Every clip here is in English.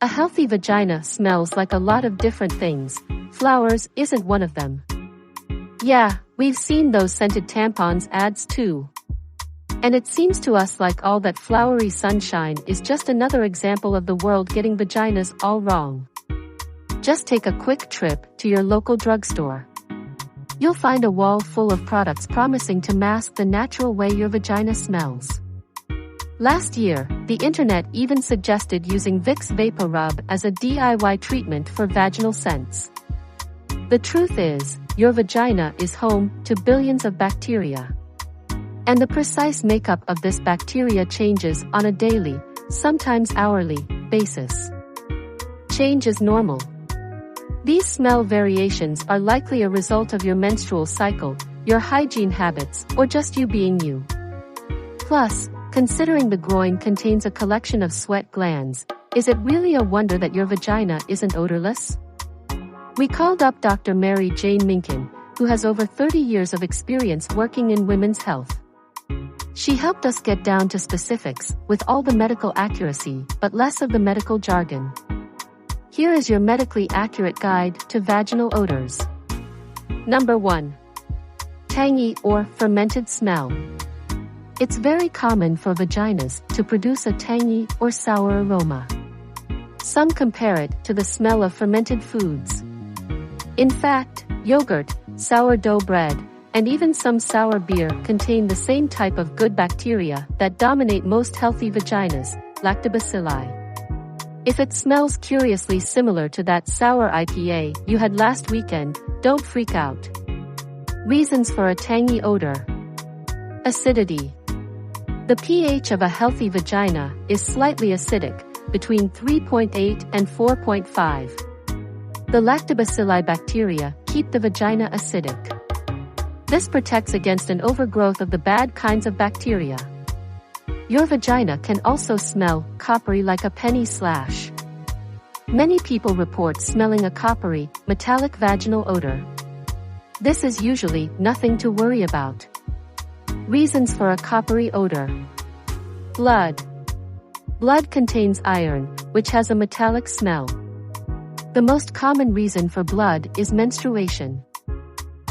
A healthy vagina smells like a lot of different things. Flowers isn't one of them. Yeah, we've seen those scented tampons ads too. And it seems to us like all that flowery sunshine is just another example of the world getting vaginas all wrong. Just take a quick trip to your local drugstore. You'll find a wall full of products promising to mask the natural way your vagina smells. Last year, the internet even suggested using Vicks VapoRub as a DIY treatment for vaginal scents. The truth is, your vagina is home to billions of bacteria. And the precise makeup of this bacteria changes on a daily, sometimes hourly, basis. Change is normal. These smell variations are likely a result of your menstrual cycle, your hygiene habits, or just you being you. Plus, considering the groin contains a collection of sweat glands, is it really a wonder that your vagina isn't odorless? We called up Dr. Mary Jane Minkin, who has over 30 years of experience working in women's health. She helped us get down to specifics, with all the medical accuracy, but less of the medical jargon. Here is your medically accurate guide to vaginal odors. Number 1. Tangy or fermented smell. It's very common for vaginas to produce a tangy or sour aroma. Some compare it to the smell of fermented foods. In fact, yogurt, sourdough bread, and even some sour beer contain the same type of good bacteria that dominate most healthy vaginas, lactobacilli. If it smells curiously similar to that sour IPA you had last weekend, don't freak out. Reasons for a tangy odor. Acidity. The pH of a healthy vagina is slightly acidic, between 3.8 and 4.5. The lactobacilli bacteria keep the vagina acidic. This protects against an overgrowth of the bad kinds of bacteria. Your vagina can also smell coppery like a penny slash. Many people report smelling a coppery, metallic vaginal odor. This is usually nothing to worry about. Reasons for a coppery odor. Blood. Blood contains iron, which has a metallic smell. The most common reason for blood is menstruation.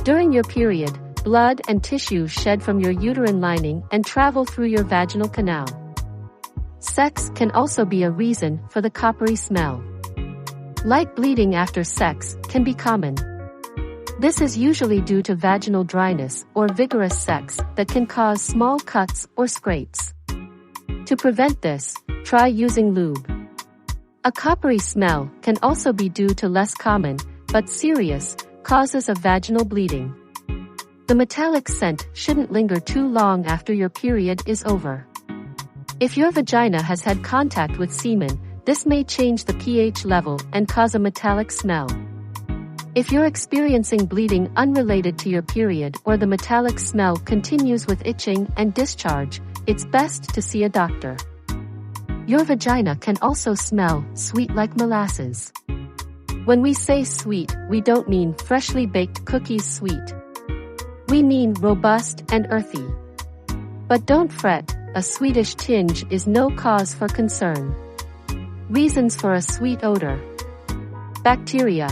During your period, blood and tissues shed from your uterine lining and travel through your vaginal canal. Sex can also be a reason for the coppery smell. Light bleeding after sex can be common. This is usually due to vaginal dryness or vigorous sex that can cause small cuts or scrapes. To prevent this, try using lube. A coppery smell can also be due to less common, but serious, causes of vaginal bleeding. The metallic scent shouldn't linger too long after your period is over. If your vagina has had contact with semen, this may change the pH level and cause a metallic smell. If you're experiencing bleeding unrelated to your period or the metallic smell continues with itching and discharge, it's best to see a doctor. Your vagina can also smell sweet like molasses. When we say sweet, we don't mean freshly baked cookies sweet. We mean robust and earthy. But don't fret, a sweetish tinge is no cause for concern. Reasons for a sweet odor. Bacteria.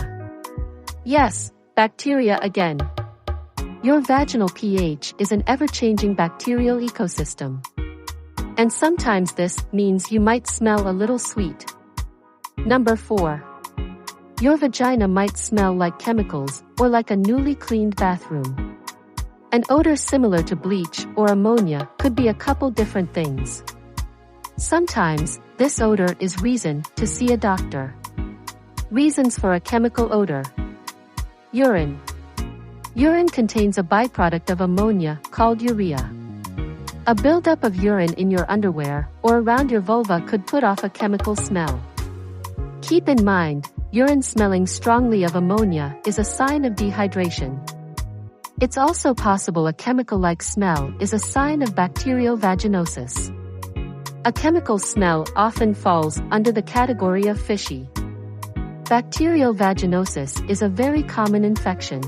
Yes, bacteria again. Your vaginal pH is an ever-changing bacterial ecosystem. And sometimes this means you might smell a little sweet. Number 4. Your vagina might smell like chemicals or like a newly cleaned bathroom. An odor similar to bleach or ammonia could be a couple different things. Sometimes, this odor is reason to see a doctor. Reasons for a chemical odor. Urine. Urine contains a byproduct of ammonia called urea. A buildup of urine in your underwear or around your vulva could put off a chemical smell. Keep in mind, urine smelling strongly of ammonia is a sign of dehydration. It's also possible a chemical-like smell is a sign of bacterial vaginosis. A chemical smell often falls under the category of fishy. Bacterial vaginosis is a very common infection.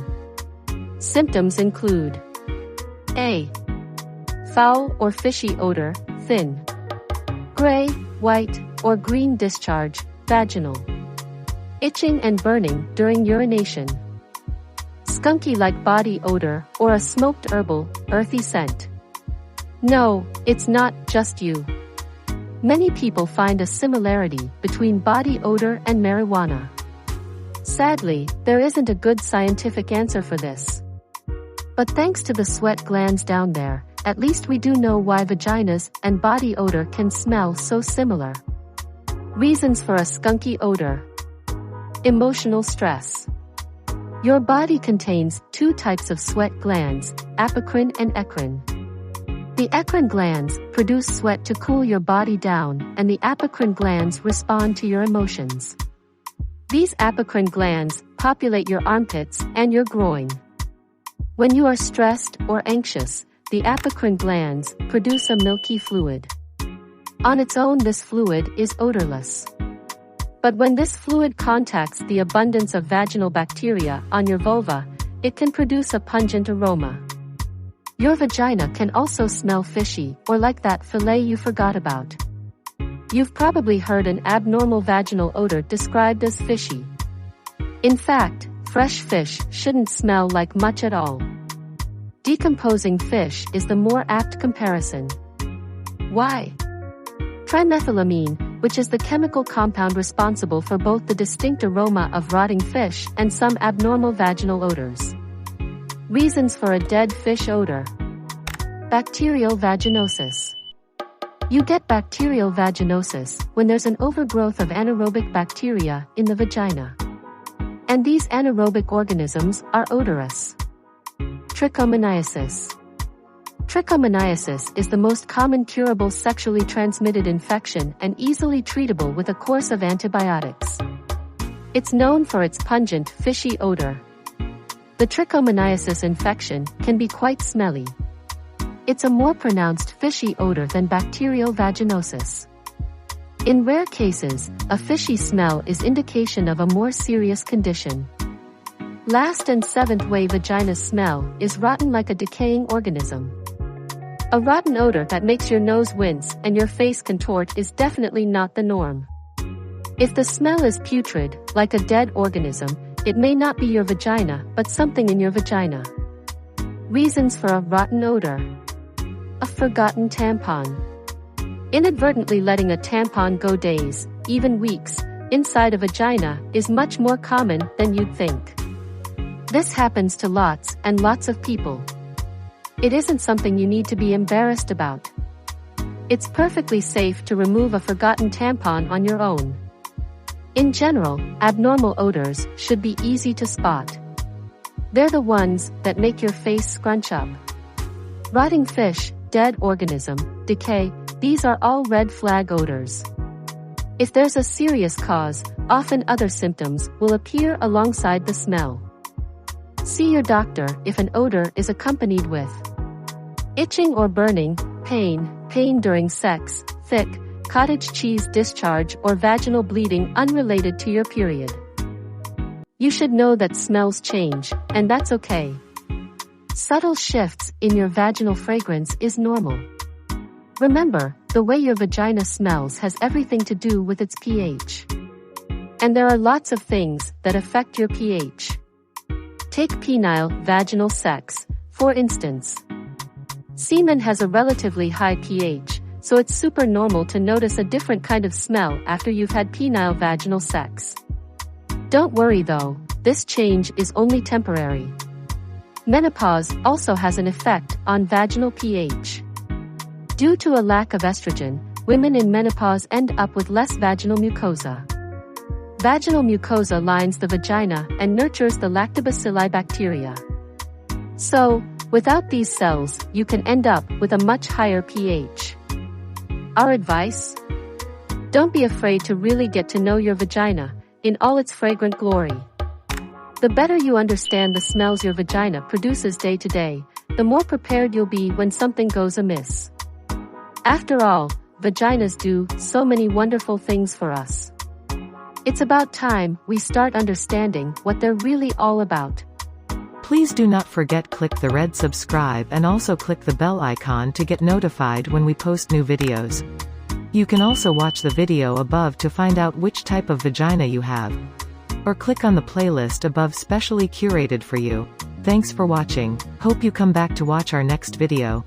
Symptoms include A. Foul or fishy odor, thin, gray, white, or green discharge, Vaginal. Itching and burning during urination. Skunky like body odor or a smoked herbal, earthy scent. No, it's not just you. Many people find a similarity between body odor and marijuana. Sadly, there isn't a good scientific answer for this. But thanks to the sweat glands down there, at least we do know why vaginas and body odor can smell so similar. Reasons for a skunky odor. Emotional stress. Your body contains two types of sweat glands, apocrine and eccrine. The eccrine glands produce sweat to cool your body down, and the apocrine glands respond to your emotions. These apocrine glands populate your armpits and your groin. When you are stressed or anxious, the apocrine glands produce a milky fluid. On its own, this fluid is odorless. But when this fluid contacts the abundance of vaginal bacteria on your vulva, it can produce a pungent aroma. Your vagina can also smell fishy or like that fillet you forgot about. You've probably heard an abnormal vaginal odor described as fishy. In fact, fresh fish shouldn't smell like much at all. Decomposing fish is the more apt comparison. Why? Trimethylamine, which is the chemical compound responsible for both the distinct aroma of rotting fish and some abnormal vaginal odors. Reasons for a dead fish odor. Bacterial vaginosis. You get bacterial vaginosis when there's an overgrowth of anaerobic bacteria in the vagina. And these anaerobic organisms are odorous. Trichomoniasis. Trichomoniasis is the most common curable sexually transmitted infection and easily treatable with a course of antibiotics. It's known for its pungent, fishy odor. The trichomoniasis infection can be quite smelly. It's a more pronounced fishy odor than bacterial vaginosis. In rare cases, a fishy smell is indication of a more serious condition. Last and seventh way vagina smell is rotten like a decaying organism. A rotten odor that makes your nose wince and your face contort is definitely not the norm. If the smell is putrid, like a dead organism, it may not be your vagina, but something in your vagina. Reasons for a rotten odor. A forgotten tampon. Inadvertently letting a tampon go days, even weeks, inside a vagina is much more common than you'd think. This happens to lots and lots of people. It isn't something you need to be embarrassed about. It's perfectly safe to remove a forgotten tampon on your own. In general, abnormal odors should be easy to spot. They're the ones that make your face scrunch up. Rotting fish, dead organism, decay, these are all red flag odors. If there's a serious cause, often other symptoms will appear alongside the smell. See your doctor if an odor is accompanied with itching or burning, pain during sex, thick, cottage cheese discharge or vaginal bleeding unrelated to your period. You should know that smells change, and that's okay. Subtle shifts in your vaginal fragrance is normal. Remember, the way your vagina smells has everything to do with its pH. And there are lots of things that affect your pH. Take penile vaginal sex, for instance. Semen has a relatively high pH, so it's super normal to notice a different kind of smell after you've had penile vaginal sex. Don't worry though, this change is only temporary. Menopause also has an effect on vaginal pH. Due to a lack of estrogen, women in menopause end up with less vaginal mucosa. Vaginal mucosa lines the vagina and nurtures the lactobacilli bacteria. So, without these cells, you can end up with a much higher pH. Our advice? Don't be afraid to really get to know your vagina in all its fragrant glory. The better you understand the smells your vagina produces day to day, the more prepared you'll be when something goes amiss. After all, vaginas do so many wonderful things for us. It's about time we start understanding what they're really all about. Please do not forget click the red subscribe and also click the bell icon to get notified when we post new videos. You can also watch the video above to find out which type of vagina you have. Or click on the playlist above specially curated for you. Thanks for watching. Hope you come back to watch our next video.